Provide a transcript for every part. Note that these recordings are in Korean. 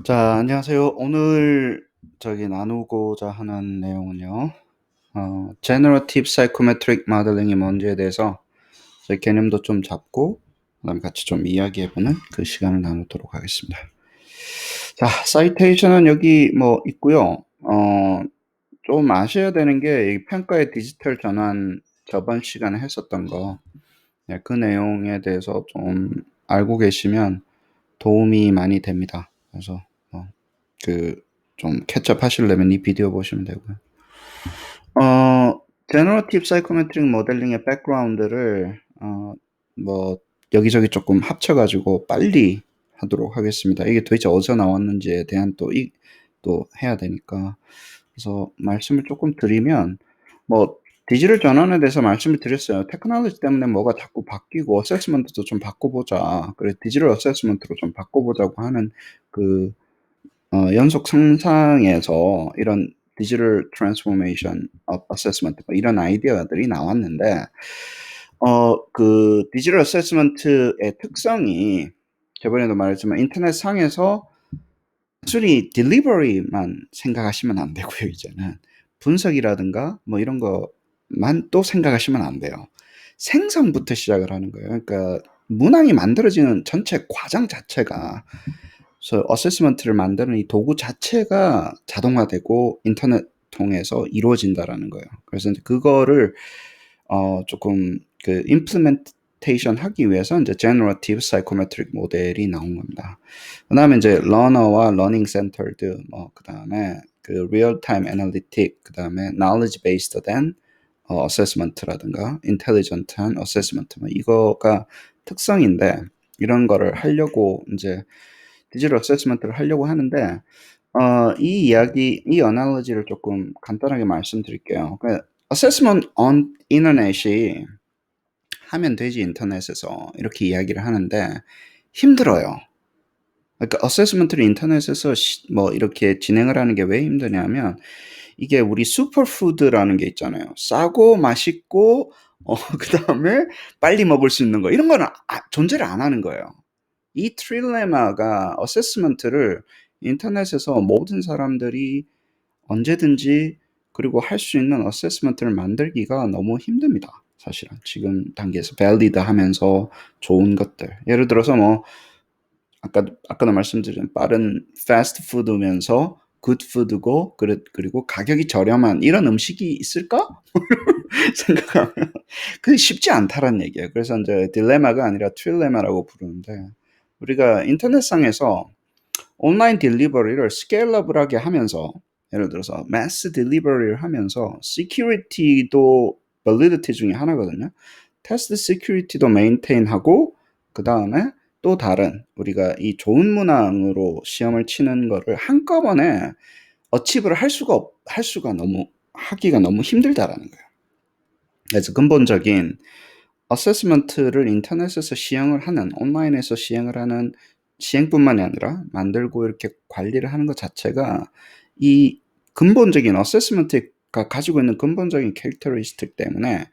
자, 안녕하세요. 오늘 나누고자 하는 내용은요. Generative Psychometric Modeling이 뭔지에 대해서 저희 개념도 좀 잡고 그다음에 같이 좀 이야기해보는 그 시간을 나누도록 하겠습니다. 자, 사이테이션은 여기 뭐 있고요. 좀 아셔야 되는 게 이 평가의 디지털 전환 저번 시간에 했었던 거, 그 내용에 대해서 좀 알고 계시면 도움이 많이 됩니다. 그래서 좀 캐치업 하시려면 이 비디오 보시면 되고요. 제너러티브 사이코메트릭 모델링의 백그라운드를 뭐 여기저기 조금 합쳐가지고 빨리 하도록 하겠습니다. 이게 도대체 어디서 나왔는지에 대한 또 해야 되니까. 그래서 말씀을 조금 드리면, 뭐 디지털 전환에 대해서 말씀을 드렸어요. 테크놀로지 때문에 뭐가 자꾸 바뀌고 어세스먼트도 좀 바꿔보자. 그래 디지털 어세스먼트로 좀 바꿔보자고 하는 그 연속 상상에서 이런 디지털 트랜스포메이션 어세스먼트 이런 아이디어들이 나왔는데, 그 디지털 어세스먼트의 특성이 저번에도 말했지만 인터넷 상에서 단순히 딜리버리만 생각하시면 안 되고요. 이제는 분석이라든가 뭐 이런 거만 또 생각하시면 안 돼요. 생성부터 시작을 하는 거예요. 그러니까 문항이 만들어지는 전체 과정 자체가, 그래서 어세스먼트를 만드는 이 도구 자체가 자동화되고 인터넷 통해서 이루어진다라는 거예요. 그래서 이제 그거를 조금 임플리멘테이션 하기 위해서 이제 Generative Psychometric 모델이 나온 겁니다. 그다음에 이제 러너와 러닝 센터드, 그다음에 Real Time Analytic, 그다음에 Knowledge Based than Assessment라든가 Intelligent한 Assessment, 이거가 특성인데, 이런 거를 하려고 이제 디지털 어세스먼트를 하려고 하는데, 이 어날로지를 조금 간단하게 말씀드릴게요. assessment on internet이 하면 되지, 인터넷에서. 이렇게 이야기를 하는데 힘들어요. 그러니까 어세스먼트를 인터넷에서 뭐 이렇게 진행을 하는 게 왜 힘드냐면, 이게 우리 슈퍼푸드라는 게 있잖아요. 싸고 맛있고 그다음에 빨리 먹을 수 있는 거, 이런 거는 존재를 안 하는 거예요. 이 트릴레마가 어세스먼트를 인터넷에서 모든 사람들이 언제든지 그리고 할 수 있는 어세스먼트를 만들기가 너무 힘듭니다. 사실은 지금 단계에서 밸리드 하면서 좋은 것들, 예를 들어서 뭐 아까도 말씀드린 빠른 패스트푸드면서 굿푸드고 그리고 가격이 저렴한 이런 음식이 있을까? 생각하면 그게 쉽지 않다는 얘기예요. 그래서 이제 딜레마가 아니라 트릴레마라고 부르는데, 우리가 인터넷상에서 온라인 딜리버리를 스케일러블하게 하면서, 예를 들어서 매스 딜리버리를 하면서 시큐리티도 validity 중에 하나거든요. 테스트 시큐리티도 메인테인하고, 그 다음에 또 다른 우리가 이 좋은 문항으로 시험을 치는 거를 한꺼번에 어치브를 하기가 너무 힘들다라는 거예요. 그래서 근본적인 어세스먼트를 인터넷에서 온라인에서 시행을 하는, 시행뿐만이 아니라 만들고 이렇게 관리를 하는 것 자체가 이 근본적인 어세스먼트가 가지고 있는 근본적인 캐릭터리스틱 때문에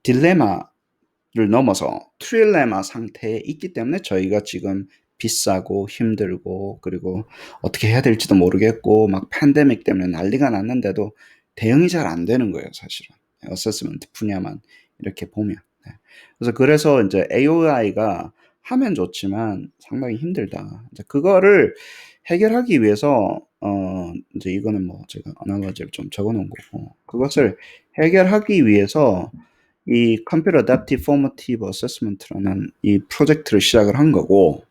딜레마를 넘어서 트릴레마 상태에 있기 때문에 저희가 지금 비싸고 힘들고 그리고 어떻게 해야 될지도 모르겠고 막 팬데믹 때문에 난리가 났는데도 대응이 잘 안 되는 거예요, 사실은. 어세스먼트 분야만 이렇게 보면. 네. 그래서 이제 AOI가 하면 좋지만 상당히 힘들다. 이제 그거를 해결하기 위해서 이제 이거는 뭐 제가 어나로지를 좀 적어 놓은 거고, 그것을 해결하기 위해서 이 컴퓨터 어댑티브 포머티브 어세스먼트라는 이 프로젝트를 시작을 한 거고,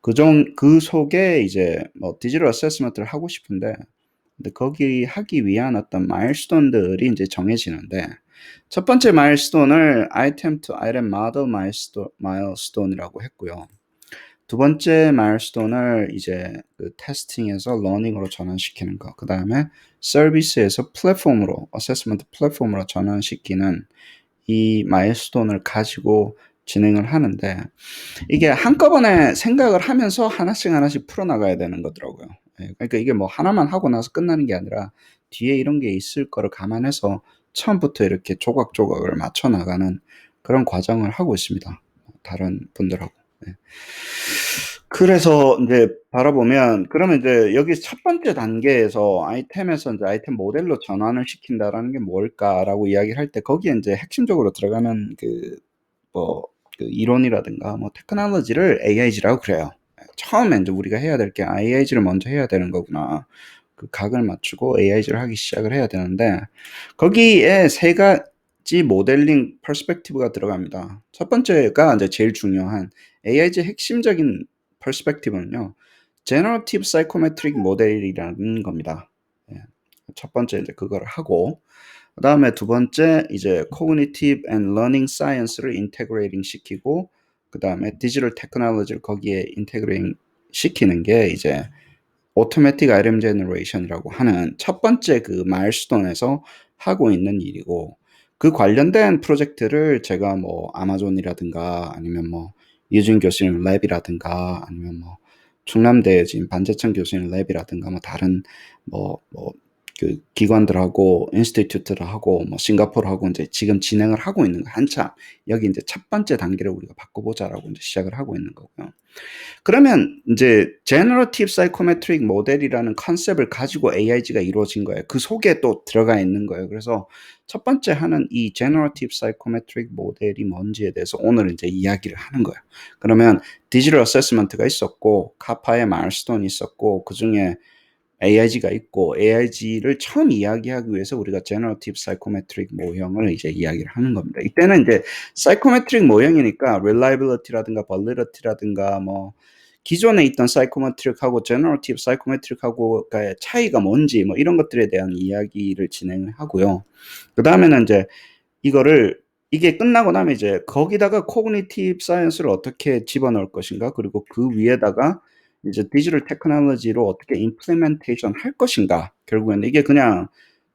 그 속에 이제 뭐 디지털 어세스먼트를 하고 싶은데, 근데 거기 하기 위한 어떤 마일스톤들이 이제 정해지는데, 첫 번째 마일스톤을 item to item model 마일스톤이라고 했고요. 두 번째 마일스톤을 이제 테스팅에서 러닝으로 전환시키는 거, 그 다음에 서비스에서 어세스먼트 플랫폼으로 전환시키는 이 마일스톤을 가지고 진행을 하는데, 이게 한꺼번에 생각을 하면서 하나씩 풀어나가야 되는 거더라고요. 그러니까 이게 뭐 하나만 하고 나서 끝나는 게 아니라 뒤에 이런 게 있을 거를 감안해서 처음부터 이렇게 조각조각을 맞춰 나가는 그런 과정을 하고 있습니다. 다른 분들하고. 네. 그래서 인제 바라보면 그러면 이제 여기 첫 번째 단계에서 아이템에서 인제 '아이템 모델로 전환을 시킨다.'라는 게 뭘까라고 이야기를 할 때 거기에 인제 핵심적으로 들어가는 뭐 이론이라든가 뭐 테크놀로지를 AIG라고 그래요. 예. 처음에 인제 우리가 해야 될 게 'AIG를 먼저 해야 되는 거구나.' 그 각을 맞추고 AIG를 하기 시작을 해야 되는데 거기에 세 가지 모델링 퍼스펙티브가 들어갑니다. 첫 번째가 인제 제일 중요한 AIG의 핵심적인 퍼스펙티브는요. 제너러티브 사이코메트릭 모델이라는 겁니다. 예. 첫 번째 인제 그거를 하고 그다음에 두 번째 이제 cognitive and learning science를 integrating 시키고 그다음에 digital technology를 거기에 integrating 시키는 게 이제 automatic item generation이라고 하는 첫 번째 그 마일스톤에서 하고 있는 일이고 그 관련된 프로젝트를 제가 뭐 아마존이라든가 아니면 뭐 이준 교수님 랩이라든가 아니면 뭐 충남대 지금 반재천 교수님 랩이라든가 뭐 다른 그 기관들하고 인스티튜트들하고 뭐 싱가포르하고 인제 지금 진행을 하고 있는 거 한참 여기 인제 첫 번째 단계를 우리가 바꿔보자라고 인제 시작을 하고 있는 거고요. 그러면 인제 제너러티브 사이코메트릭 모델이라는 컨셉을 가지고 AIG가 이루어진 거예요. 그 속에 또 들어가 있는 거예요. 그래서 첫 번째 하는 이 제너러티브 사이코메트릭 모델이 뭔지에 대해서 오늘 인제 이야기를 하는 거예요. 그러면 디지털 어세스먼트가 있었고 카파의 마일스톤이 있었고 그중에 AIG가 있고 AIG를 처음 이야기하기 위해서 우리가 제너러티브 사이코메트릭 모형을 이제 이야기를 하는 겁니다. 이때는 인제 사이코메트릭 모형이니까 reliability라든가 validity 뭐 기존에 있던 사이코메트릭하고 제너러티브 사이코메트릭하고의 차이가 뭔지 뭐 이런 것들에 대한 이야기를 진행을 하고요. 그다음에는 인제 이거를 이게 끝나고 나면 이제 거기다가 코그니티브 사이언스를 어떻게 집어넣을 것인가 그리고 그 위에다가 이제 디지털 테크놀로지로 어떻게 임플리멘테이션 할 것인가. 결국에는 이게 그냥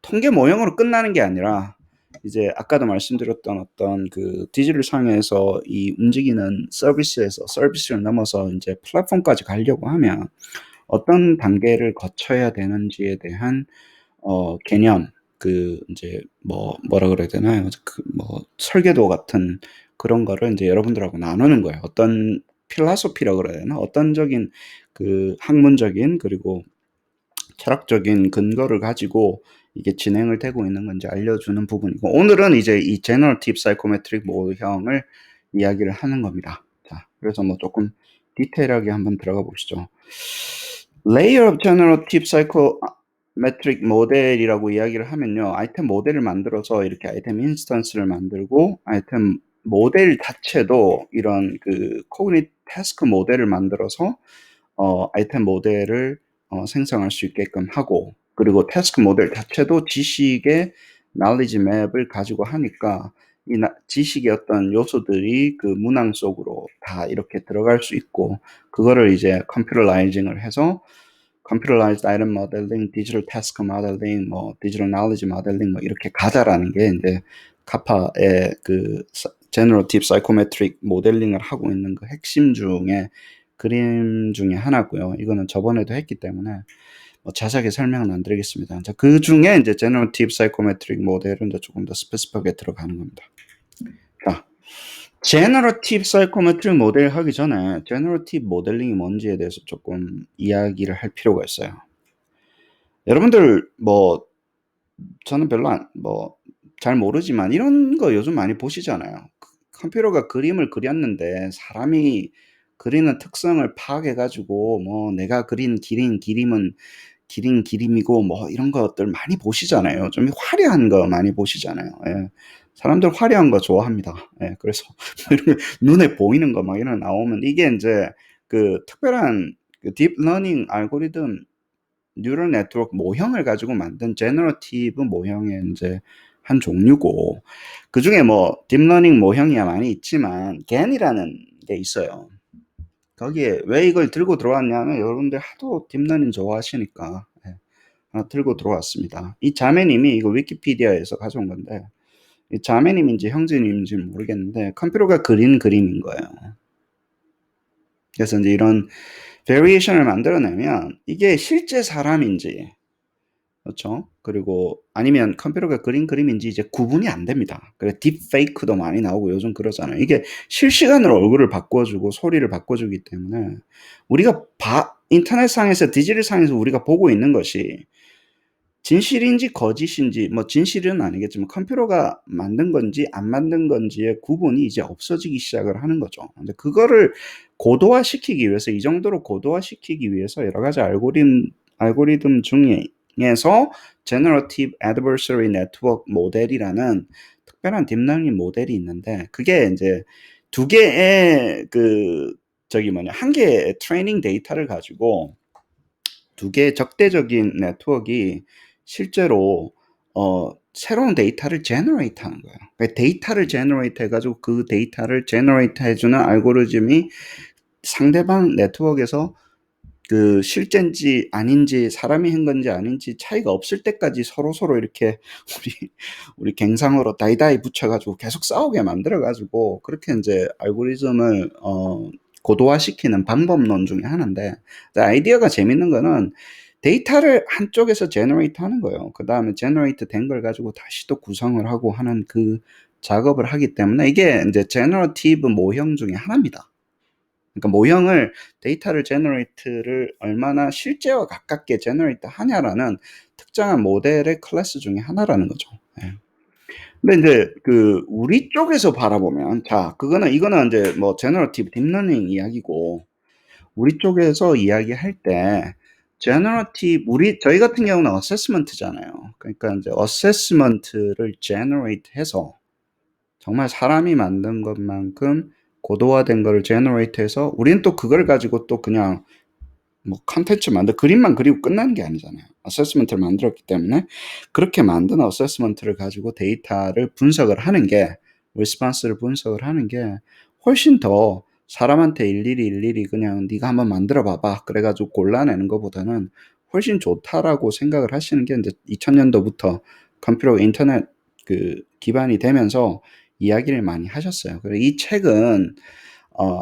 통계 모형으로 끝나는 게 아니라 이제 아까도 말씀드렸던 어떤 그 디지털 상에서 이 움직이는 서비스에서 서비스를 넘어서 인제 플랫폼까지 가려고 하면 어떤 단계를 거쳐야 되는지에 대한 개념 인제 뭐라 그래야 되나요? 설계도 같은 그런 거를 인제 여러분들하고 나누는 거예요. 어떤 필라소피라 그래야 되나? 어떤적인 학문적인 그리고 철학적인 근거를 가지고 이게 진행을 되고 있는 건지 알려주는 부분이고 오늘은 이제 이 제너러티브 사이코메트릭 모형을 이야기를 하는 겁니다. 자 그래서 뭐 쪼끔 디테일하게 한번 들어가 보시죠. Layer of Generative Psychometric 모델이라고 이야기를 하면요. 아이템 모델을 만들어서 이렇게 아이템 인스턴스를 만들고 아이템 모델 자체도 이런 Cognitive Task 모델을 만들어서 아이템 모델을 생성할 수 있게끔 하고 그리고 태스크 모델 자체도 지식의 knowledge map을 가지고 하니까 이 지식의 어떤 요소들이 그 문항 속으로 다 이렇게 들어갈 수 있고 그거를 이제 컴퓨터라이징을 해서 computerized item modeling, digital task modeling, 뭐 digital knowledge modeling 뭐 이렇게 가자라는 게 인제 카파의 generative psychometric 모델링을 하고 있는 그 핵심 중에 그림 중에 하나고요. 이거는 저번에도 했기 때문에 뭐 자세하게 설명은 안 드리겠습니다. 자 그중에 인제 generative psychometric 모델은 인제 조금 더 스페시픽하게 들어가는 겁니다. 자 제너러티브 사이코메트릭 모델 하기 전에 제너러티브 모델링이 뭔지에 대해서 조금 이야기를 할 필요가 있어요. 여러분들 저는 별로 잘 모르지만 이런 거 요즘 많이 보시잖아요. 컴퓨터가 그림을 그렸는데 사람이 그리는 특성을 파악해 가지고 내가 그린 기림은 기린 기림이고 이런 것들 많이 보시잖아요. 좀 화려한 거 많이 보시잖아요. 예. 사람들 화려한 거 좋아합니다. 예. 그래서 이런 거 눈에 보이는 거 이런 거 나오면 이게 인제 특별한 딥러닝 알고리즘 뉴럴 네트워크 모형을 가지고 만든 제너러티브 모형의 인제 한 종류고 그중에 딥러닝 모형이야 많이 있지만 GAN이라는 게 있어요. 거기에 왜 이걸 들고 들어왔냐면 여러분들 하도 딥러닝 좋아하시니까 하나 들고 들어왔습니다. 이 자매님이 이거 위키피디아에서 가져온 건데 이 자매님인지 형제님인지는 모르겠는데 컴퓨터가 그린 그림인 거예요. 그래서 인제 이런 베리에이션을 만들어 내면 이게 실제 사람인지 그렇죠. 그리고 아니면 컴퓨터가 그린 그림인지 이제 구분이 안 됩니다. 그래 딥페이크도 많이 나오고 요즘 그러잖아요. 이게 실시간으로 얼굴을 바꿔주고 소리를 바꿔주기 때문에 우리가 인터넷상에서 디지털상에서 우리가 보고 있는 것이 진실인지 거짓인지 뭐 진실은 아니겠지만 컴퓨터가 만든 건지 안 만든 건지의 구분이 이제 없어지기 시작을 하는 거죠. 근데 그거를 고도화시키기 위해서 이 정도로 고도화시키기 위해서 여러 가지 알고리즘 중에서 Generative Adversary Network 모델이라는 특별한 딥러닝 모델이 있는데 그게 이제 두 개의 한 개의 트레이닝 데이터를 가지고 두 개의 적대적인 네트워크가 실제로 새로운 데이터를 제너레이트 하는 거예요. 그러니까 데이터를 제너레이트 해가지고 그 데이터를 제너레이트 해주는 알고리즘이 상대방 네트워크에서 그 실제인지 아닌지 사람이 한 건지 아닌지 차이가 없을 때까지 서로 이렇게 우리 갱상으로 다이다이 붙여가지고 계속 싸우게 만들어가지고 그렇게 이제 알고리즘을 고도화시키는 방법론 중에 하나인데 아이디어가 재밌는 거는 데이터를 한쪽에서 제너레이트 하는 거예요. 그 다음에 제너레이트 된 걸 가지고 다시 또 구성을 하고 하는 그 작업을 하기 때문에 이게 이제 제너러티브 모형 중에 하나입니다. 그러니까 모형을 데이터를 제너레이트를 얼마나 실제와 가깝게 제너레이트 하냐라는 특정한 모델의 클래스 중에 하나라는 거죠. 예. 근데 이제 우리 쪽에서 바라보면 이거는 이제 뭐 제너러티브 딥러닝 이야기고 우리 쪽에서 이야기할 때 저희 같은 경우는 어세스먼트잖아요. 그러니까 이제 어세스먼트를 제너레이트 해서 정말 사람이 만든 것만큼 고도화된 거를 제너레이트 해서 우리는 또 그걸 가지고 또 그냥 뭐 컨텐츠 그림만 그리고 끝나는 게 아니잖아요. 어세스먼트를 만들었기 때문에 그렇게 만든 어세스먼트를 가지고 데이터를 분석을 하는 게 리스폰스를 분석을 하는 게 훨씬 더 사람한테 일일이 그냥 네가 한번 만들어 봐봐 그래가지고 골라내는 것보다는 훨씬 좋다라고 생각을 하시는 게 이제 2000년도부터 컴퓨터 인터넷 기반이 되면서 이야기를 많이 하셨어요. 그리고 이 책은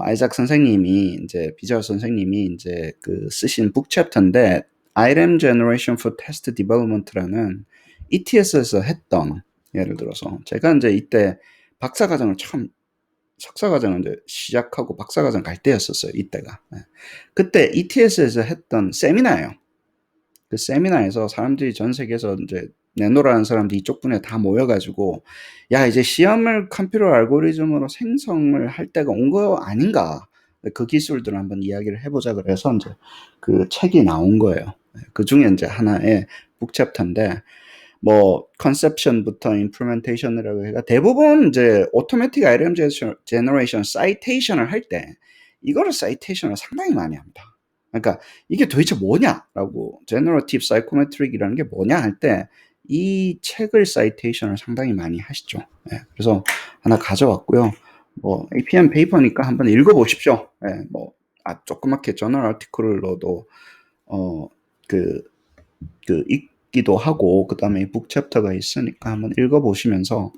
아이작 선생님이 이제 비저 선생님이 이제 쓰신 북 챕터인데 IRM Generation for Test Development라는 ETS에서 했던 예를 들어서 제가 이제 이때 박사과정을 석사과정을 이제 시작하고 박사과정 갈 때였었어요. 이때가. 네. 그때 ETS에서 했던 세미나예요. 그 세미나에서 사람들이 전 세계에서 이제 내노라는 사람들이 이쪽 분야에 다 모여가지고 야 이제 시험을 컴퓨터 알고리즘으로 생성을 할 때가 온 거 아닌가 그 기술들을 한번 이야기를 해보자 그래서 이제 그 책이 나온 거예요. 그 중에 이제 하나의 북 챕터인데 뭐 컨셉션부터 임플리멘테이션이라고 해가 대부분 이제 오토매틱 아이템 제너레이션 사이테이션을 할 때 이거를 사이테이션을 상당히 많이 합니다. 그러니까 이게 도대체 뭐냐라고 제너러티브 사이코메트릭이라는 게 뭐냐 할 때 이 책을 사이테이션을 상당히 많이 하시죠. 예, 그래서 하나 가져왔고요. 뭐 APM 페이퍼니까 한번 읽어보십시오. 예, 뭐 조그맣게 저널 아티클로도 읽기도 하고 그다음에 북 챕터가 있으니까 한번 읽어보시면서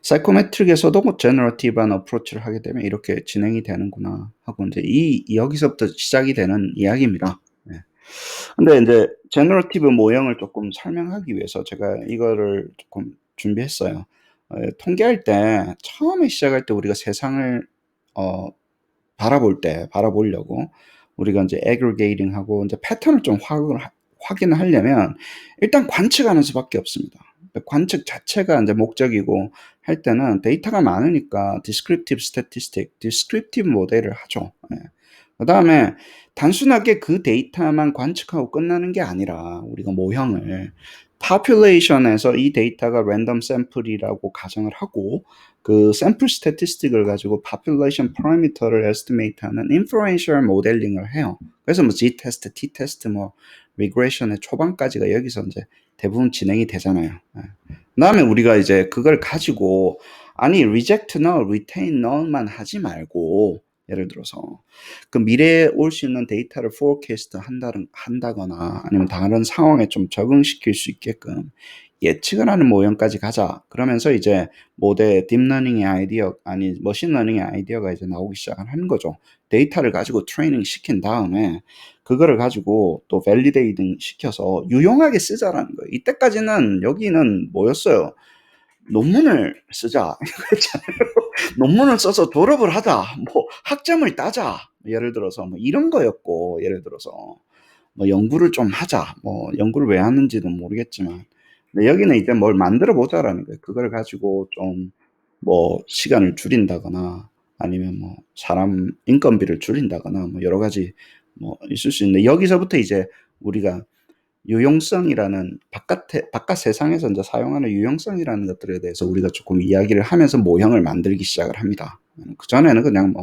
사이코메트릭에서도 뭐 제너러티브한 어프로치를 하게 되면 이렇게 진행이 되는구나 하고 이제 여기서부터 시작이 되는 이야기입니다. 네. 근데 이제 제너러티브 모형을 조금 설명하기 위해서 제가 이거를 조금 준비했어요. 통계할 때 처음에 시작할 때 우리가 세상을 바라보려고 우리가 이제 aggregating하고 이제 패턴을 좀 확인을 하려면 일단 관측하는 수밖에 없습니다. 관측 자체가 이제 목적이고 할 때는 데이터가 많으니까 descriptive statistic, descriptive 모델을 하죠. 예. 그 다음에 단순하게 그 데이터만 관측하고 끝나는 게 아니라 우리가 모형을 population에서 이 데이터가 랜덤 샘플이라고 가정을 하고 그 샘플 스태티스틱을 가지고 population parameter를 estimate하는 inferential modeling을 해요. 그래서 뭐 G-테스트, T-테스트, 뭐 regression의 초반까지가 여기서 이제 대부분 진행이 되잖아요. 그 다음에 우리가 이제 그걸 가지고 아니 reject null, retain null만 하지 말고 예를 들어서 그 미래에 올 수 있는 데이터를 forecast 한다거나 아니면 다른 상황에 좀 적응시킬 수 있게끔 예측을 하는 모형까지 가자. 그러면서 이제 딥러닝의 아이디어 아니 머신러닝의 아이디어가 이제 나오기 시작하는 거죠. 데이터를 가지고 트레이닝 시킨 다음에 그거를 가지고 또 밸리데이팅 시켜서 유용하게 쓰자라는 거예요. 이때까지는 여기는 뭐였어요? 논문을 쓰자 이거였잖아요. 논문을 써서 졸업을 하자. 뭐 학점을 따자. 예를 들어서 뭐 이런 거였고 예를 들어서 뭐 연구를 좀 하자. 뭐 연구를 왜 하는지는 모르겠지만 근데 여기는 이제 뭘 만들어 보자라는 거예요. 그걸 가지고 좀 뭐 시간을 줄인다거나 아니면 뭐 사람 인건비를 줄인다거나 뭐 여러 가지 뭐 있을 수 있는데 여기서부터 이제 우리가 유용성이라는 바깥 세상에서 이제 사용하는 유용성이라는 것들에 대해서 우리가 조금 이야기를 하면서 모형을 만들기 시작을 합니다. 그전에는 그냥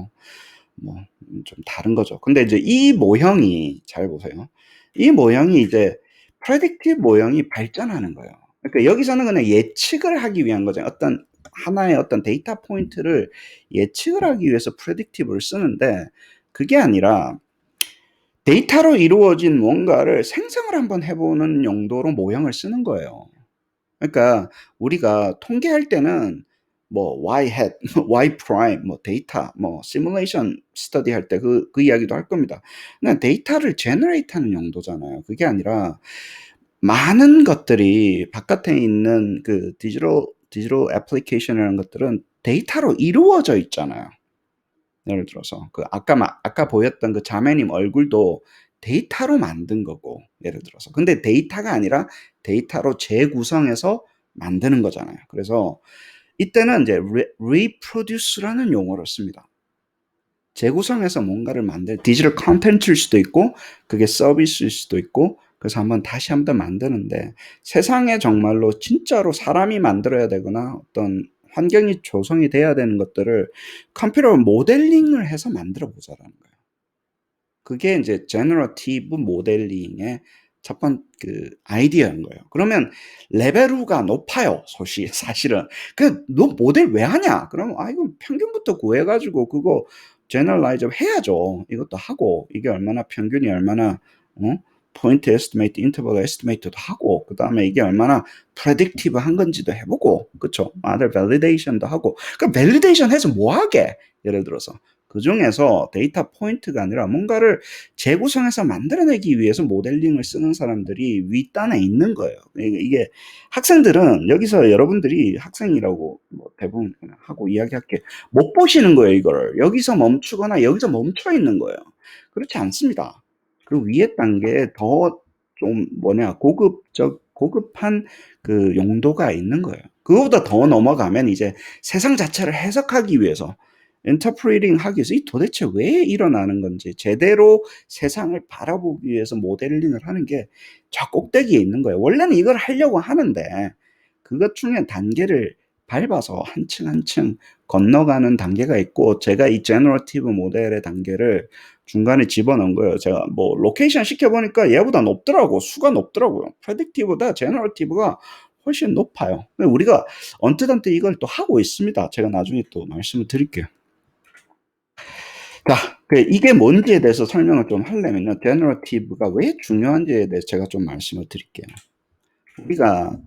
좀 다른 거죠. 근데 이제 이 모형이 잘 보세요. 이 모형이 이제 predictive 모형이 발전하는 거예요. 그러니까 여기서는 그냥 예측을 하기 위한 거죠. 어떤 하나의 어떤 데이터 포인트를 예측을 하기 위해서 predictive를 쓰는데 그게 아니라 데이터로 이루어진 뭔가를 생성을 한번 해보는 용도로 모형을 쓰는 거예요. 그러니까 우리가 통계할 때는 뭐 y hat, y prime, 뭐 데이터, 뭐 시뮬레이션 스터디 할 때 그 이야기도 할 겁니다. 그냥 데이터를 제너레이트 하는 용도잖아요. 그게 아니라 많은 것들이 바깥에 있는 그 디지털 애플리케이션이라는 것들은 데이터로 이루어져 있잖아요. 예를 들어서 그 아까 보였던 그 자매님 얼굴도 데이터로 만든 거고 예를 들어서 근데 데이터가 아니라 데이터로 재구성해서 만드는 거잖아요. 그래서 이때는 이제 reproduce라는 용어를 씁니다. 재구성해서 뭔가를 디지털 컨텐츠일 수도 있고 그게 서비스일 수도 있고 그래서 다시 한번 만드는데 세상에 정말로 진짜로 사람이 만들어야 되거나 어떤 환경이 조성이 돼야 되는 것들을 컴퓨터 모델링을 해서 만들어 보자라는 거예요. 그게 이제 제너러티브 모델링의 첫 번째 그 아이디어인 거예요. 그러면 레벨가 높아요. 사실은. 너 모델 왜 하냐? 그러면 이거 평균부터 구해 가지고 그거 제너럴라이즈 해야죠. 이것도 하고 이게 얼마나 평균이 얼마나 포인트 에스티메이트, 인터벌 에스티메이트도 하고 그다음에 이게 얼마나 프레딕티브한 건지도 해보고 그쵸? other validation도 하고 그럼 밸리데이션 해서 뭐 하게? 예를 들어서 그 중에서 데이터 포인트가 아니라 뭔가를 재구성해서 만들어내기 위해서 모델링을 쓰는 사람들이 윗단에 있는 거예요. 이게 학생들은 여기서 여러분들이 학생이라고 뭐 대부분 하고 이야기할게 못 보시는 거예요. 이거를 여기서 멈추거나 여기서 멈춰 있는 거예요. 그렇지 않습니다. 그 위에 단계에 더 좀 고급한 그 용도가 있는 거예요. 그거보다 더 넘어가면 이제 세상 자체를 해석하기 위해서 인터프리팅 하기 위해서 이 도대체 왜 일어나는 건지 제대로 세상을 바라보기 위해서 모델링을 하는 게 저 꼭대기에 있는 거예요. 원래는 이걸 하려고 하는데 그것 중에 단계를 밟아서 한층 한층 건너가는 단계가 있고 제가 이 제너러티브 모델의 단계를 중간에 집어넣은 거예요. 제가 뭐 로케이션 시켜보니까 얘보다 높더라고. 수가 높더라고요. 프레딕티브보다 제너러티브가 훨씬 높아요. 우리가 언뜻 이걸 또 하고 있습니다. 제가 나중에 또 말씀을 드릴게요. 자, 이게 뭔지에 대해서 설명을 좀 하려면요. 제너러티브가 왜 중요한지에 대해서 제가 좀 말씀을 드릴게요. 우리가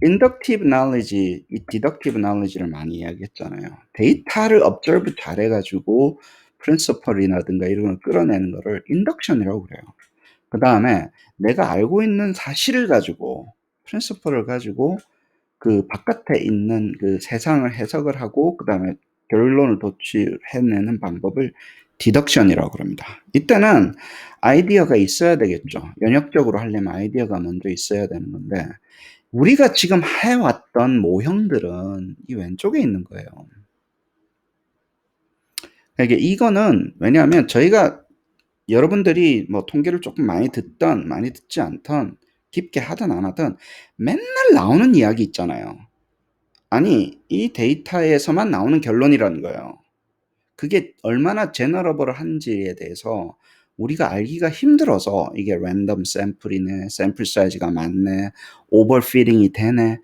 inductive knowledge, 이 deductive knowledge를 많이 이야기했잖아요. 데이터를 observe 잘해가지고 principle이라든가 이런 걸 끌어내는 거를 induction이라고 그래요. 그 다음에 내가 알고 있는 사실을 가지고 principle을 가지고 그 바깥에 있는 그 세상을 해석을 하고 그 다음에 결론을 도출해내는 방법을 디덕션이라고 그럽니다. 이때는 아이디어가 있어야 되겠죠. 연역적으로 하려면 아이디어가 먼저 있어야 되는 건데 우리가 지금 해왔던 모형들은 이 왼쪽에 있는 거예요. 그러니까 이거는 왜냐하면 저희가 여러분들이 뭐 통계를 조금 많이 듣던 많이 듣지 않던 깊게 하든 안 하든 맨날 나오는 이야기 있잖아요. 아니 이 데이터에서만 나오는 결론이라는 거예요. 그게 얼마나 제너러블한지에 대해서 우리가 알기가 힘들어서 이게 랜덤 샘플이네, 샘플 사이즈가 많네, 오버피딩이 되네.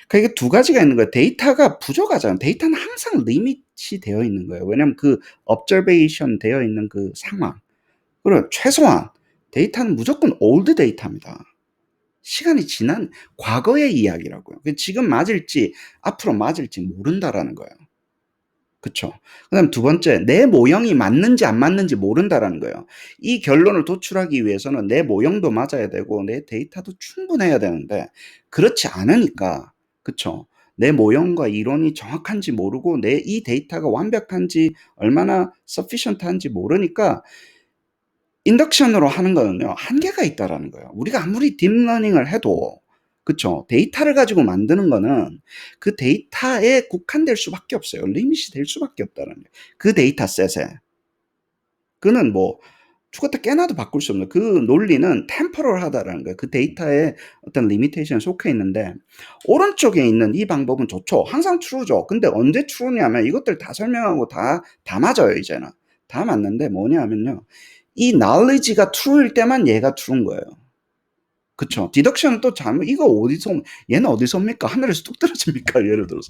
그러니까 두 가지가 있는 거예요. 데이터가 부족하잖아요. 데이터는 항상 배치되어 있는 거예요. 왜냐면 그 observation 되어 있는 그 상황. 그리고 최소한 데이터는 무조건 old 데이터입니다. 시간이 지난 과거의 이야기라고요. 지금 맞을지 앞으로 맞을지 모른다라는 거예요. 그쵸. 그다음 두 번째, 내 모형이 맞는지 안 맞는지 모른다라는 거예요. 이 결론을 도출하기 위해서는 내 모형도 맞아야 되고 내 데이터도 충분해야 되는데 그렇지 않으니까 그쵸. 내 모형과 이론이 정확한지 모르고 내 이 데이터가 완벽한지 얼마나 sufficient한지 모르니까 인덕션으로 하는 거는요, 한계가 있다라는 거예요. 우리가 아무리 딥러닝을 해도 그쵸. 데이터를 가지고 만드는 거는 그 데이터에 국한될 수밖에 없어요. 리밋이 될 수밖에 없다는 거예요. 그 데이터셋에. 그는 뭐 죽었다 깨나도 바꿀 수 없는 그 논리는 템포럴하다라는 거예요. 그 데이터에 어떤 리미테이션에 속해 있는데 오른쪽에 있는 이 방법은 좋죠. 항상 true죠. 근데 언제 true냐면 이것들 다 설명하고 다 맞아요, 이제는. 다 맞는데 뭐냐면요. 이 knowledge가 true일 때만 얘가 true인 거예요. 그쵸. 디덕션은 또 잘못 이거 어디서 얘는 어디서 옵니까? 하늘에서 뚝 떨어집니까? 예를 들어서.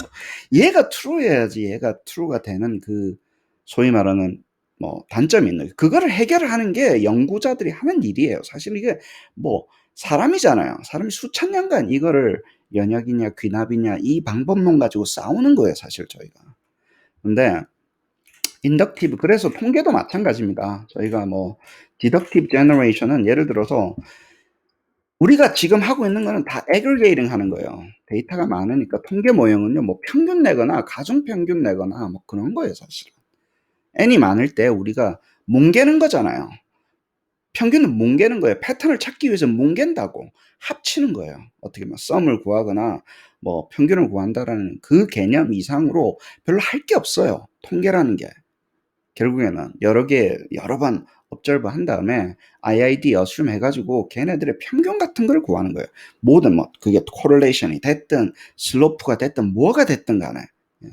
얘가 true해야지 얘가 true가 되는 그 소위 말하는 뭐 단점이 있는 거예요. 그거를 해결하는 게 연구자들이 하는 일이에요. 사실 이게 뭐 사람이잖아요. 사람이 수천 년간 이거를 연약이냐 귀납이냐 이 방법론 가지고 싸우는 거예요, 사실 저희가. 근데 인덕티브 그래서 통계도 마찬가지입니다. 저희가 뭐 디덕티브 제너레이션은 예를 들어서 우리가 지금 하고 있는 거는 다 aggregating 하는 거예요. 데이터가 많으니까 통계 모형은요, 뭐 평균 내거나 가중 평균 내거나 뭐 그런 거예요, 사실은. n이 많을 때 우리가 뭉개는 거잖아요. 평균은 뭉개는 거예요. 패턴을 찾기 위해서 뭉갠다고 합치는 거예요. 어떻게 보면 썸을 구하거나 뭐 평균을 구한다라는 그 개념 이상으로 별로 할 게 없어요. 통계라는 게. 결국에는 여러 번 observe 한 다음에 IID assume 해가지고 걔네들의 평균 같은 걸 구하는 거예요. 뭐든 뭐 그게 correlation이 됐든 슬로프가 됐든 뭐가 됐든 간에. 예.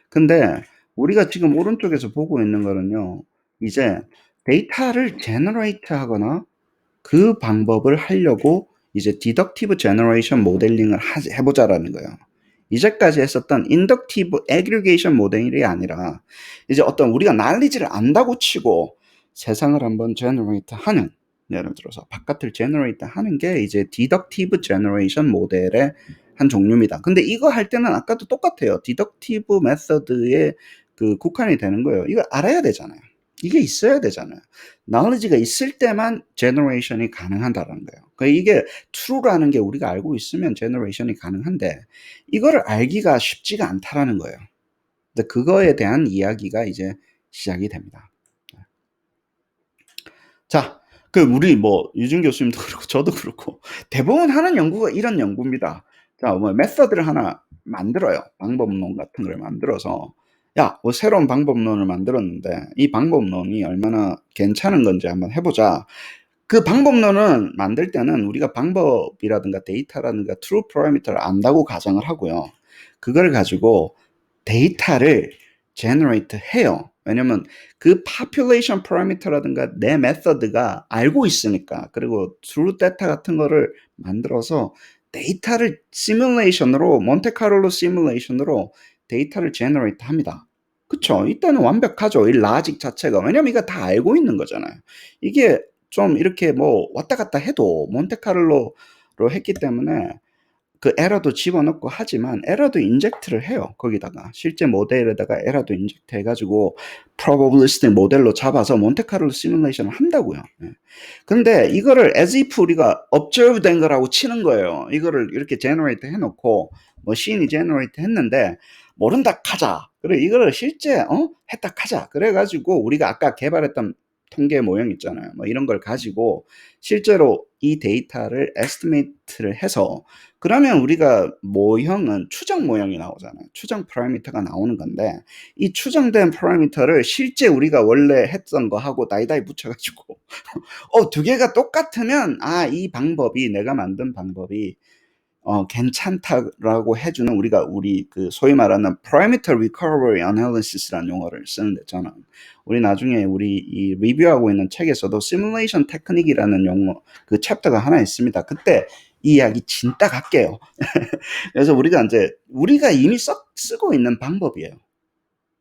근데 우리가 지금 오른쪽에서 보고 있는 거는요. 이제 데이터를 generate 하거나 그 방법을 하려고 이제 deductive generation 모델링을 해보자라는 거예요. 이제까지 했었던 inductive aggregation 모델이 아니라 이제 어떤 우리가 knowledge를 안다고 치고 세상을 한번 generate 하는 예를 들어서 바깥을 generate 하는 게 이제 deductive generation 모델의 한 종류입니다. 근데 이거 할 때는 아까도 똑같아요. deductive method에 그 국한이 되는 거예요. 이거 알아야 되잖아요. 이게 있어야 되잖아요. knowledge가 있을 때만 generation이 가능하다는 거예요. 그러니까 이게 true라는 게 우리가 알고 있으면 generation이 가능한데 이거를 알기가 쉽지가 않다라는 거예요. 근데 그거에 대한 이야기가 이제 시작이 됩니다. 자, 그 우리 뭐 유준 교수님도 그렇고 저도 그렇고 대부분 하는 연구가 이런 연구입니다. 자, 뭐 메서드를 하나 만들어요. 방법론 같은 걸 만들어서 야, 뭐 새로운 방법론을 만들었는데 이 방법론이 얼마나 괜찮은 건지 한번 해보자. 그 방법론은 만들 때는 우리가 방법이라든가 데이터라든가 true parameter를 안다고 가정을 하고요. 그걸 가지고 데이터를 generate 해요. 왜냐면 그 population parameter라든가 내 method가 알고 있으니까. 그리고 true data 같은 거를 만들어서 데이터를 simulation으로 몬테카를로 simulation으로 데이터를 generate 합니다. 그쵸? 이때는 완벽하죠. 이 logic 자체가. 왜냐면 이거 다 알고 있는 거잖아요. 이게 좀 이렇게 뭐 왔다 갔다 해도 몬테카를로로 했기 때문에 그 에러도 집어넣고 하지만 에러도 인젝트를 해요. 거기다가 실제 모델에다가 에러도 인젝트 해가지고 probabilistic 모델로 잡아서 몬테카를로 시뮬레이션을 한다고요. 예. 근데 이거를 as if 우리가 observe 된 거라고 치는 거예요. 이거를 이렇게 generate 해놓고 머신이 generate 했는데 모른다 하자. 그래 이거를 실제 했다 하자. 그래가지고 우리가 아까 개발했던 통계 모형 있잖아요. 뭐 이런 걸 가지고 실제로 이 데이터를 에스티메이트를 해서 그러면 우리가 모형은 추정 모형이 나오잖아요. 추정 파라미터가 나오는 건데 이 추정된 파라미터를 실제 우리가 원래 했던 거하고 다이다이 붙여가지고 두 개가 똑같으면 이 방법이 내가 만든 방법이 괜찮다라고 해주는 우리 그 소위 말하는 parameter recovery analysis라는 용어를 쓰는데 저는 우리 나중에 우리 이 리뷰하고 있는 책에서도 simulation technique이라는 용어 그 챕터가 하나 있습니다. 그때 이 이야기 진짜 갈게요. 그래서 우리가 이미 쓰고 있는 방법이에요.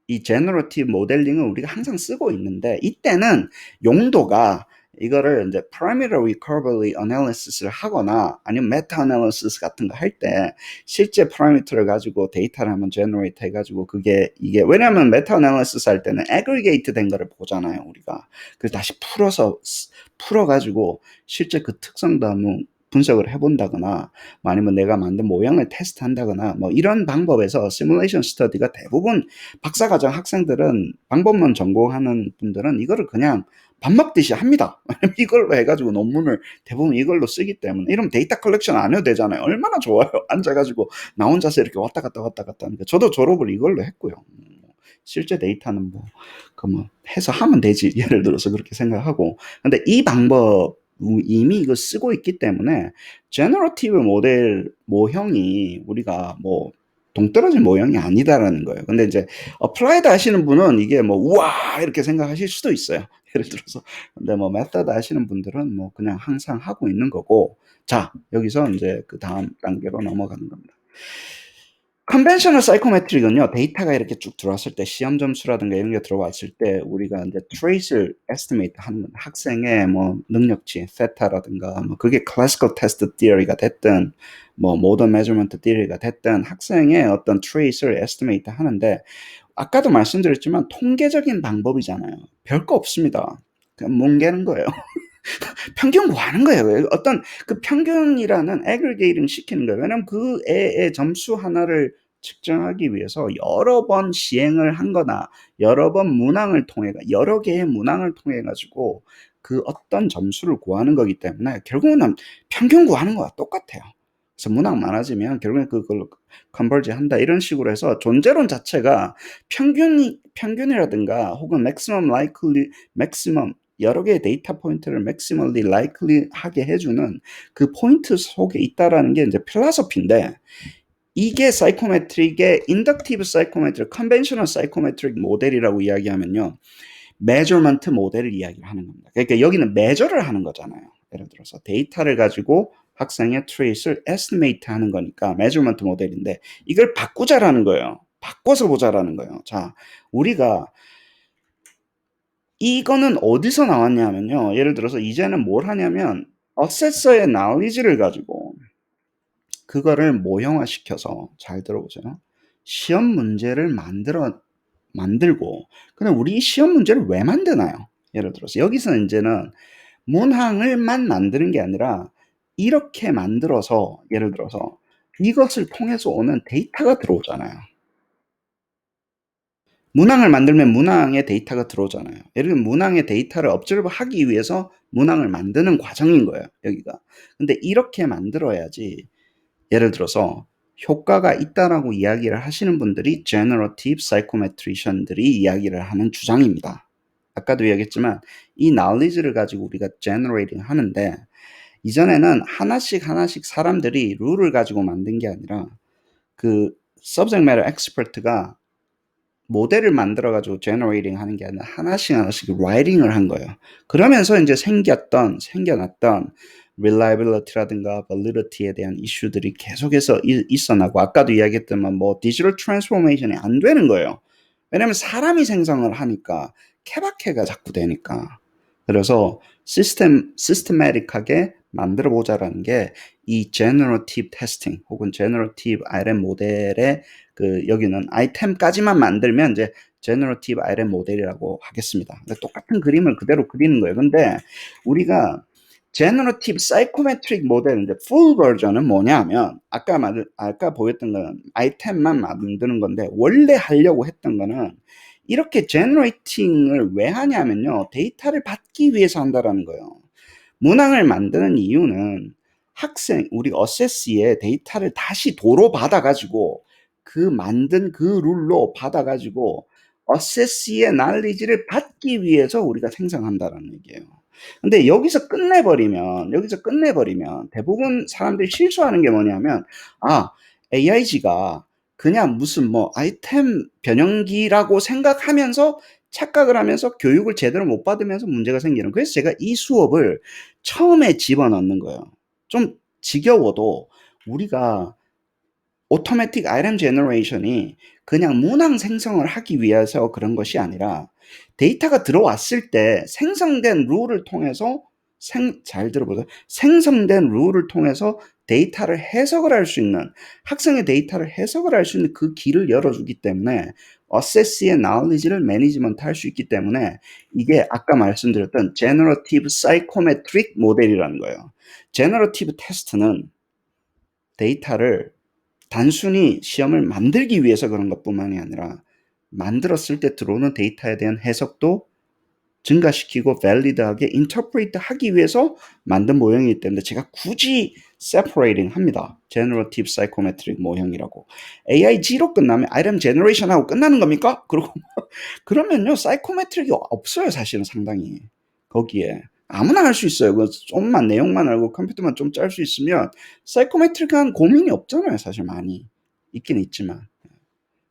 이 제너러티브 모델링을 우리가 항상 쓰고 있는데 이때는 용도가 이거를 이제 primary recovery analysis를 하거나 아니면 meta analysis 같은 거 할 때 실제 파라미터를 가지고 데이터를 한번 generate 해가지고 그게 이게 왜냐하면 meta analysis 할 때는 aggregate 된 거를 보잖아요 우리가. 그래서 다시 풀어가지고 실제 그 특성도 한번 분석을 해본다거나 뭐 아니면 내가 만든 모형을 테스트한다거나 뭐 이런 방법에서 시뮬레이션 스터디가 대부분 박사과정 학생들은 방법론 전공하는 분들은 이거를 그냥 밥 먹듯이 합니다. 이걸로 해가지고 논문을 대부분 이걸로 쓰기 때문에 이러면 데이터 컬렉션 안 해도 되잖아요. 얼마나 좋아요. 앉아가지고 나 혼자서 이렇게 왔다 갔다 하니까 저도 졸업을 이걸로 했고요. 실제 데이터는 뭐 해서 하면 되지. 예를 들어서 그렇게 생각하고. 근데 이 방법 이미 이거 쓰고 있기 때문에 제너러티브 모델 모형이 우리가 뭐 동떨어진 모형이 아니다라는 거예요. 근데 이제 어플라이드 하시는 분은 이게 뭐 우와 이렇게 생각하실 수도 있어요. 예를 들어서 근데 뭐 메서드 하시는 분들은 뭐 그냥 항상 하고 있는 거고. 자, 여기서 이제 그 다음 단계로 넘어가는 겁니다. 컨벤셔널 사이코메트릭은요, 데이터가 이렇게 쭉 들어왔을 때, 시험 점수라든가 이런 게 들어왔을 때, 우리가 이제 트레이스를 에스티메이트 하는 건 학생의 뭐 능력치, 세타라든가, 뭐 그게 클래시컬 테스트 티어리가 됐든, 뭐 모던 메저먼트 티어리가 됐든, 학생의 어떤 트레이스를 에스티메이트 하는데, 아까도 말씀드렸지만 통계적인 방법이잖아요. 별거 없습니다. 그냥 뭉개는 거예요. 평균 구하는 거예요. 어떤 그 평균이라는 aggregating 시키는 거예요. 왜냐면 그 애의 점수 하나를 측정하기 위해서 여러 번 시행을 한 거나 여러 번 문항을 통해 여러 개의 문항을 통해 가지고 그 어떤 점수를 구하는 거기 때문에 결국은 평균 구하는 거와 똑같아요. 그래서 문항 많아지면 결국엔 그걸로 컨버지 한다 이런 식으로 해서 존재론 자체가 평균이라든가 혹은 maximum 여러 개의 데이터 포인트를 maximally likely 하게 해주는 그 포인트 속에 있다라는 게 이제 필라소피인데 이게 사이코메트릭의 인덕티브 사이코메트릭, 컨벤셔널 사이코메트릭 모델이라고 이야기하면요. 메저먼트 모델을 이야기하는 겁니다. 그러니까 여기는 메저를 하는 거잖아요. 예를 들어서 데이터를 가지고 학생의 트레이스를 에스티메이트 하는 거니까 메저먼트 모델인데 이걸 바꾸자라는 거예요. 바꿔서 보자라는 거예요. 자, 우리가 이거는 어디서 나왔냐면요. 예를 들어서 이제는 뭘 하냐면 어세서의 knowledge를 가지고 그거를 모형화시켜서 잘 들어보세요. 시험 문제를 만들고 근데 우리 시험 문제를 왜 만드나요? 예를 들어서 여기서 이제는 문항을만 만드는 게 아니라 이렇게 만들어서 예를 들어서 이것을 통해서 오는 데이터가 들어오잖아요. 문항을 만들면 문항의 데이터가 들어오잖아요. 예를 들면 문항의 데이터를 observe 하기 위해서 문항을 만드는 과정인 거예요, 여기가. 근데 이렇게 만들어야지 예를 들어서 효과가 있다라고 이야기를 하시는 분들이 generative psychometrician들이 이야기를 하는 주장입니다. 아까도 이야기했지만 이 knowledge를 가지고 우리가 generating 하는데 이전에는 하나씩 사람들이 룰을 가지고 만든 게 아니라 그 subject matter expert가 모델을 만들어 가지고 generating 하는 게 아니라 하나씩 writing을 한 거예요. 그러면서 이제 생겨났던 reliability라든가 validity에 대한 이슈들이 계속해서 있어나고 아까도 이야기했지만 뭐 디지털 트랜스포메이션이 안 되는 거예요. 왜냐면 사람이 생성을 하니까 케바케가 자꾸 되니까. 그래서 시스테매틱하게 만들어 보자라는 게 이 generative testing 혹은 generative RM 모델의 그 여기는 아이템까지만 만들면 이제 generative RM 모델이라고 하겠습니다. 똑같은 그림을 그대로 그리는 거예요. 근데 우리가 generative psychometric 모델 이제 full 버전은 뭐냐면 아까 보였던 거는 아이템만 만드는 건데 원래 하려고 했던 거는 이렇게 generating을 왜 하냐면요. 데이터를 받기 위해서 한다라는 거예요. 문항을 만드는 이유는 우리 어세시의 데이터를 다시 도로 받아가지고 그 만든 그 룰로 받아가지고 어세시의 knowledge를 받기 위해서 우리가 생성한다라는 얘기예요. 근데 여기서 끝내버리면 대부분 사람들이 실수하는 게 뭐냐면 AIG가 그냥 무슨 뭐 아이템 변형기라고 생각하면서 착각을 하면서 교육을 제대로 못 받으면서 문제가 생기는. 그래서 제가 이 수업을 처음에 집어넣는 거예요. 좀 지겨워도 우리가 오토매틱 아이템 제너레이션이 그냥 문항 생성을 하기 위해서 그런 것이 아니라 데이터가 들어왔을 때 생성된 룰을 통해서 잘 들어보세요. 생성된 룰을 통해서 데이터를 해석을 할 수 있는, 학생의 데이터를 해석을 할 수 있는 그 길을 열어주기 때문에 어세스의 knowledge를 매니지먼트 할 수 있기 때문에 이게 아까 말씀드렸던 Generative Psychometric 모델이라는 거예요. Generative 테스트는 데이터를 단순히 시험을 만들기 위해서 그런 것뿐만이 아니라 만들었을 때 들어오는 데이터에 대한 해석도 증가시키고 밸리드하게 인터프레이트 하기 위해서 만든 모형이기 때문에 제가 굳이 separating 합니다. Generative Psychometric 모형이라고. AI G로 끝나면 item generation하고 끝나는 겁니까? 그리고 그러면요 사이코메트릭이 없어요. 사실은 상당히 거기에 아무나 할 수 있어요. 그 좀만 내용만 알고 컴퓨터만 좀 짤 수 있으면 사이코메트릭한 고민이 없잖아요. 사실 많이 있긴 있지만.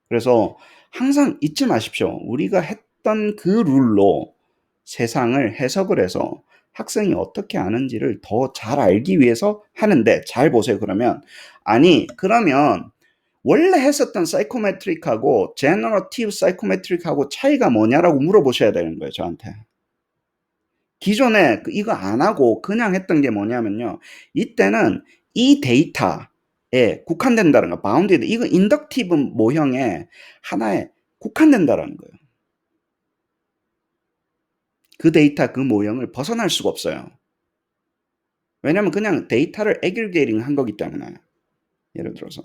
그래서 항상 잊지 마십시오. 우리가 했던 그 룰로 세상을 해석을 해서 학생이 어떻게 아는지를 더 잘 알기 위해서 하는데 잘 보세요. 그러면 원래 했었던 사이코메트릭하고 제너러티브 사이코메트릭하고 차이가 뭐냐라고 물어보셔야 되는 거예요. 저한테. 기존에 이거 안 하고 그냥 했던 게 뭐냐면요. 이때는 이 데이터에 국한된다는 거. 바운디드. 이거 인덕티브 모형에 하나에 국한된다라는 거예요. 그 데이터 그 모형을 벗어날 수가 없어요. 왜냐면 그냥 데이터를 애그리게이팅 한 거기 때문에. 예를 들어서.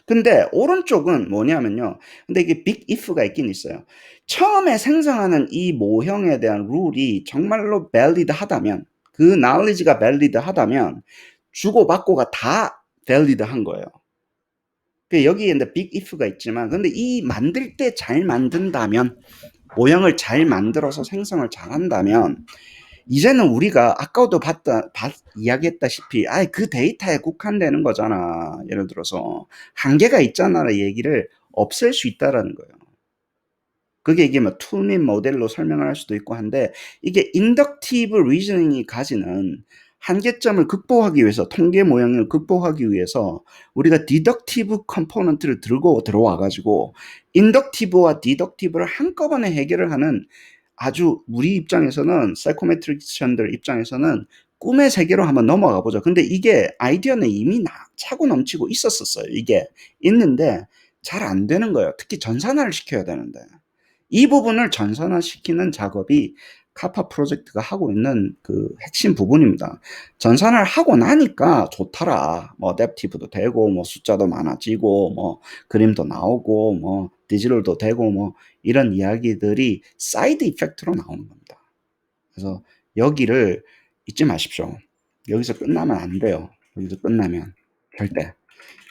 근데 오른쪽은 뭐냐면요. 근데 이게 빅 if가 있긴 있어요. 처음에 생성하는 이 모형에 대한 룰이 정말로 valid하다면, 그 knowledge가 valid하다면 주고받고가 다 valid한 거예요. 여기에 이제 빅 if가 있지만, 근데 이 만들 때 잘 만든다면, 모형을 잘 만들어서 생성을 잘 한다면, 이제는 우리가 아까도 이야기했다시피 그 데이터에 국한되는 거잖아. 예를 들어서 한계가 있잖아 얘기를 없앨 수 있다라는 거예요. 그게 이게 뭐 투님 모델로 설명을 할 수도 있고 한데 이게 인덕티브 리저닝이 가지는 한계점을 극복하기 위해서 통계 모형을 극복하기 위해서 우리가 디덕티브 컴포넌트를 들고 들어와 가지고 인덕티브와 디덕티브를 한꺼번에 해결을 하는 아주 우리 입장에서는 사이코메트릭션들 입장에서는 꿈의 세계로 한번 넘어가 보죠. 근데 이게 아이디어는 이미 차고 넘치고 있었어요. 이게 있는데 잘 안 되는 거예요. 특히 전산화를 시켜야 되는데 이 부분을 전산화시키는 작업이 카파 프로젝트가 하고 있는 그 핵심 부분입니다. 전산화를 하고 나니까 좋더라. 뭐 댑티브도 되고 뭐 숫자도 많아지고 뭐 그림도 나오고 뭐 디지털도 되고 뭐 이런 이야기들이 사이드 이펙트로 나오는 겁니다. 그래서 여기를 잊지 마십시오. 여기서 끝나면 안 돼요. 여기서 끝나면 절대.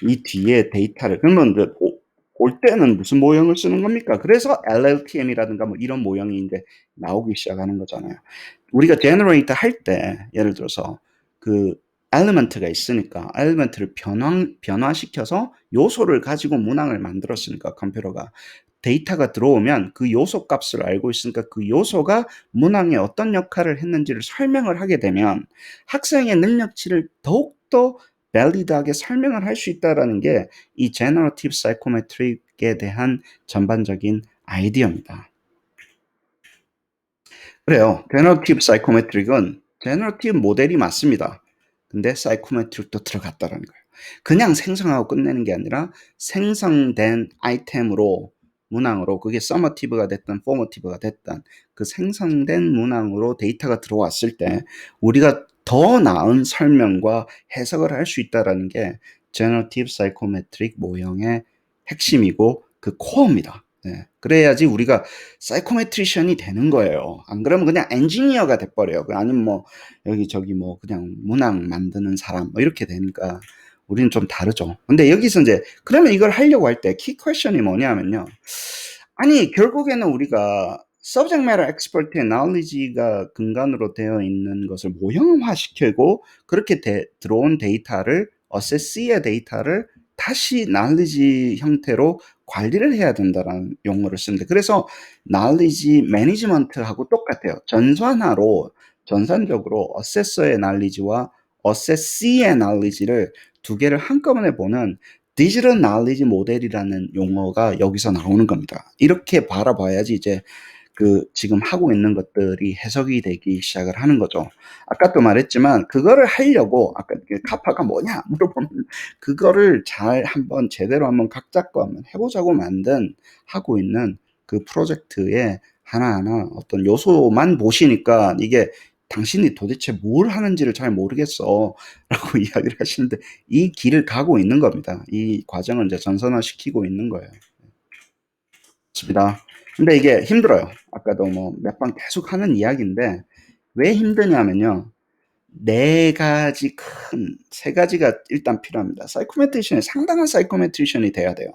이 뒤에 데이터를 그러면 올 때는 무슨 모형을 쓰는 겁니까? 그래서 LLTM이라든가 뭐 이런 모형이 이제 나오기 시작하는 거잖아요. 우리가 제너레이트 할 때 예를 들어서 그 엘리먼트가 있으니까 엘리먼트를 변화시켜서 요소를 가지고 문항을 만들었으니까 컴퓨터가 데이터가 들어오면 그 요소 값을 알고 있으니까 그 요소가 문항에 어떤 역할을 했는지를 설명을 하게 되면 학생의 능력치를 더욱더 밸리드하게 설명을 할 수 있다라는 게 이 제너러티브 사이코메트릭에 대한 전반적인 아이디어입니다. 그래요. 제너러티브 사이코메트릭은 제너러티브 모델이 맞습니다. 근데 사이코메트릭도 들어갔다라는 거예요. 그냥 생성하고 끝내는 게 아니라 생성된 아이템으로 문항으로 그게 서머티브가 됐든 포머티브가 됐든 그 생성된 문항으로 데이터가 들어왔을 때 우리가 더 나은 설명과 해석을 할 수 있다는 게 제너러티브 사이코메트릭 모형의 핵심이고 그 코어입니다. 네. 그래야지 우리가 사이코메트리션이 되는 거예요. 안 그러면 그냥 엔지니어가 돼버려요. 아니면 뭐 여기저기 뭐 그냥 문항 만드는 사람 뭐 이렇게 되니까 우리는 좀 다르죠. 근데 여기서 이제 그러면 이걸 하려고 할 때 키 퀘스천이 뭐냐면요. 아니 결국에는 우리가 subject matter expert의 knowledge가 근간으로 되어 있는 것을 모형화시키고 그렇게 들어온 데이터를 어세스의 데이터를 다시 knowledge 형태로 관리를 해야 된다라는 용어를 쓰는데 그래서 knowledge management하고 똑같아요. 전산적으로 어세서의 knowledge와 어세시의 knowledge를 두 개를 한꺼번에 보는 디지털 knowledge 모델이라는 용어가 여기서 나오는 겁니다. 이렇게 바라봐야지 이제 그 지금 하고 있는 것들이 해석이 되기 시작을 하는 거죠. 아까도 말했지만 그거를 하려고 아까 그 카파가 뭐냐 물어보면 그거를 잘 한번 제대로 한번 각 잡고 한번 해보자고 하고 있는 그 프로젝트의 하나하나 어떤 요소만 보시니까 이게 당신이 도대체 뭘 하는지를 잘 모르겠어 라고 이야기를 하시는데 이 길을 가고 있는 겁니다. 이 과정을 이제 전선화시키고 있는 거예요. 맞습니다. 근데 이게 힘들어요. 아까도 뭐 몇 번 계속 하는 이야기인데 왜 힘드냐면요. 세 가지가 일단 필요합니다. 사이코메트리션이 상당한 사이코메트리션이 돼야 돼요.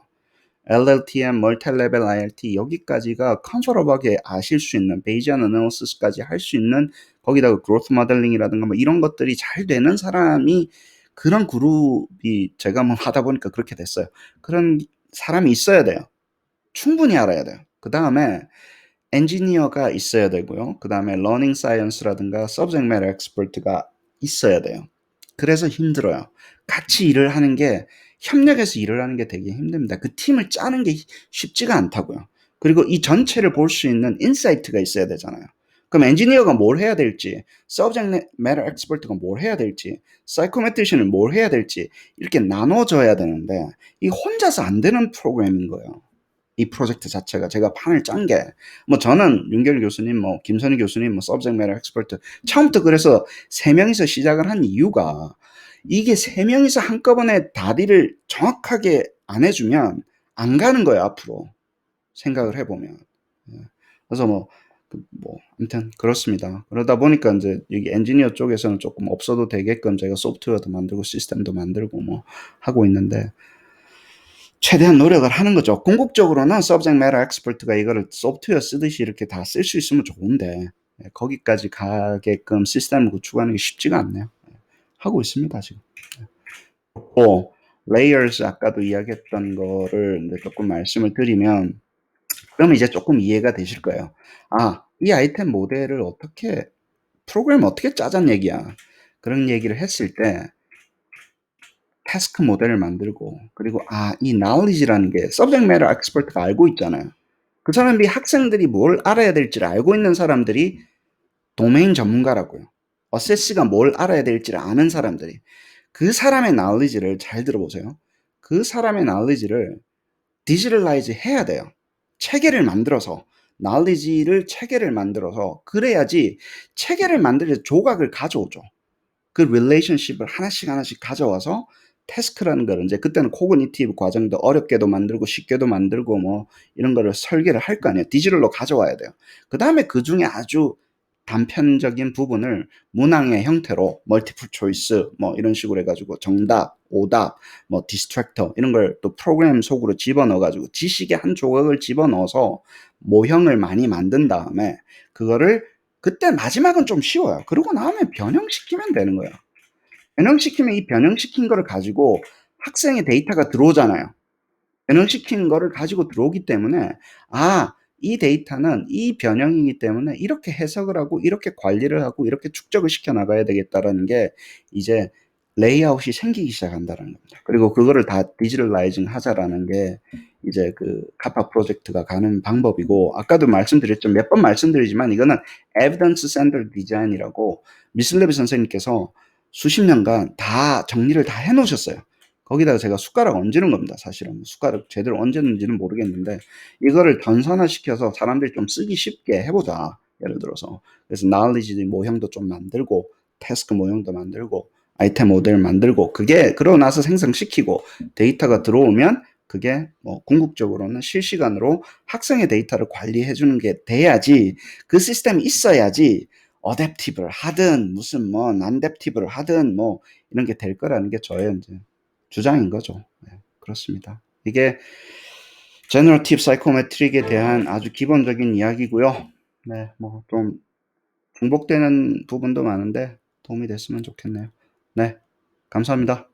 LLTM, 멀티레벨 IRT 여기까지가 컴포러블하게 아실 수 있는 베이지안 어나리시스까지 할 수 있는 거기다가 그로스 모델링이라든가 뭐 이런 것들이 잘 되는 사람이 그런 그룹이 제가 뭐 하다 보니까 그렇게 됐어요. 그런 사람이 있어야 돼요. 충분히 알아야 돼요. 그 다음에 엔지니어가 있어야 되고요. 그 다음에 러닝 사이언스라든가 서브젝트 매터 엑스퍼트가 있어야 돼요. 그래서 힘들어요. 같이 일을 하는 게 협력해서 일을 하는 게 되게 힘듭니다. 그 팀을 짜는 게 쉽지가 않다고요. 그리고 이 전체를 볼 수 있는 인사이트가 있어야 되잖아요. 그럼 엔지니어가 뭘 해야 될지, 서브젝트 매터 엑스퍼트가 뭘 해야 될지, 사이코메트리션은 뭘 해야 될지 이렇게 나눠져야 되는데 이 혼자서 안 되는 프로그램인 거예요. 이 프로젝트 자체가 제가 판을 짠 게 뭐 저는 윤결 교수님 뭐 김선희 교수님 뭐 서브젝트 매터 엑스퍼트 처음부터 그래서 세 명이서 시작을 한 이유가 이게 세 명이서 한꺼번에 다리를 정확하게 안 해주면 안 가는 거예요 앞으로 생각을 해보면. 예. 그래서 뭐 아무튼 그렇습니다. 그러다 보니까 이제 여기 엔지니어 쪽에서는 조금 없어도 되게끔 제가 소프트웨어도 만들고 시스템도 만들고 뭐 하고 있는데 최대한 노력을 하는 거죠. 궁극적으로는 Subject Matter Expert가 이거를 소프트웨어 쓰듯이 이렇게 다 쓸 수 있으면 좋은데 거기까지 가게끔 시스템을 구축하는 게 쉽지가 않네요. 하고 있습니다 지금. 또 Layers 아까도 이야기했던 거를 이제 조금 말씀을 드리면 그러면 이제 조금 이해가 되실 거예요. 아, 이 아이템 모델을 프로그램을 어떻게 짜잔 얘기야. 그런 얘기를 했을 때 태스크 모델을 만들고 그리고 이 knowledge라는 게 subject matter expert가 알고 있잖아요. 그 사람이 학생들이 뭘 알아야 될지를 알고 있는 사람들이 도메인 전문가라고요. 어세스가 뭘 알아야 될지를 아는 사람들이 그 사람의 knowledge를 잘 들어보세요. 그 사람의 knowledge를 디지털라이즈 해야 돼요. 체계를 만들어서 knowledge를 체계를 만들어서 그래야지 체계를 만들 때 조각을 가져오죠. 그 릴레이션십을 하나씩 가져와서 태스크라는 거를 이제 그때는 코그니티브 과정도 어렵게도 만들고 쉽게도 만들고 뭐 이런 거를 설계를 할 거 아니에요. 디지털로 가져와야 돼요. 그다음에 그중에 아주 단편적인 부분을 문항의 형태로 멀티플 초이스 뭐 이런 식으로 해가지고 정답, 오답, 뭐 디스트랙터 이런 걸 또 프로그램 속으로 집어넣어가지고 지식의 한 조각을 집어넣어서 모형을 많이 만든 다음에 그거를 그때 마지막은 좀 쉬워요. 그러고 나면 변형시키면 되는 거예요. 변형시키면 이 변형시킨 거를 가지고 학생의 데이터가 들어오잖아요. 변형시킨 거를 가지고 들어오기 때문에 이 데이터는 이 변형이기 때문에 이렇게 해석을 하고 이렇게 관리를 하고 이렇게 축적을 시켜 나가야 되겠다라는 게 이제 레이아웃이 생기기 시작한다는 겁니다. 그리고 그거를 다 디지털라이징 하자라는 게 이제 그 카파 프로젝트가 가는 방법이고 아까도 말씀드렸죠. 몇 번 말씀드리지만 이거는 에비던스 센터 디자인이라고 미슬레비 선생님께서 수십 년간 다 정리를 다 해놓으셨어요. 거기다가 제가 숟가락 얹는 겁니다. 사실은 숟가락 제대로 얹었는지는 모르겠는데 이거를 전산화시켜서 사람들이 좀 쓰기 쉽게 해보자. 예를 들어서 그래서 knowledge 모형도 좀 만들고 태스크 모형도 만들고 아이템 모델 만들고 그게 그러고 나서 생성시키고 데이터가 들어오면 그게 뭐 궁극적으로는 실시간으로 학생의 데이터를 관리해 주는 게 돼야지 그 시스템이 있어야지 어댑티브를 하든 무슨 뭐 난댑티브를 하든 뭐 이런 게 될 거라는 게 저의 이제 주장인 거죠. 네, 그렇습니다. 이게 제너러티브 사이코메트릭에 대한 아주 기본적인 이야기고요. 네, 뭐 좀 중복되는 부분도 많은데 도움이 됐으면 좋겠네요. 네, 감사합니다.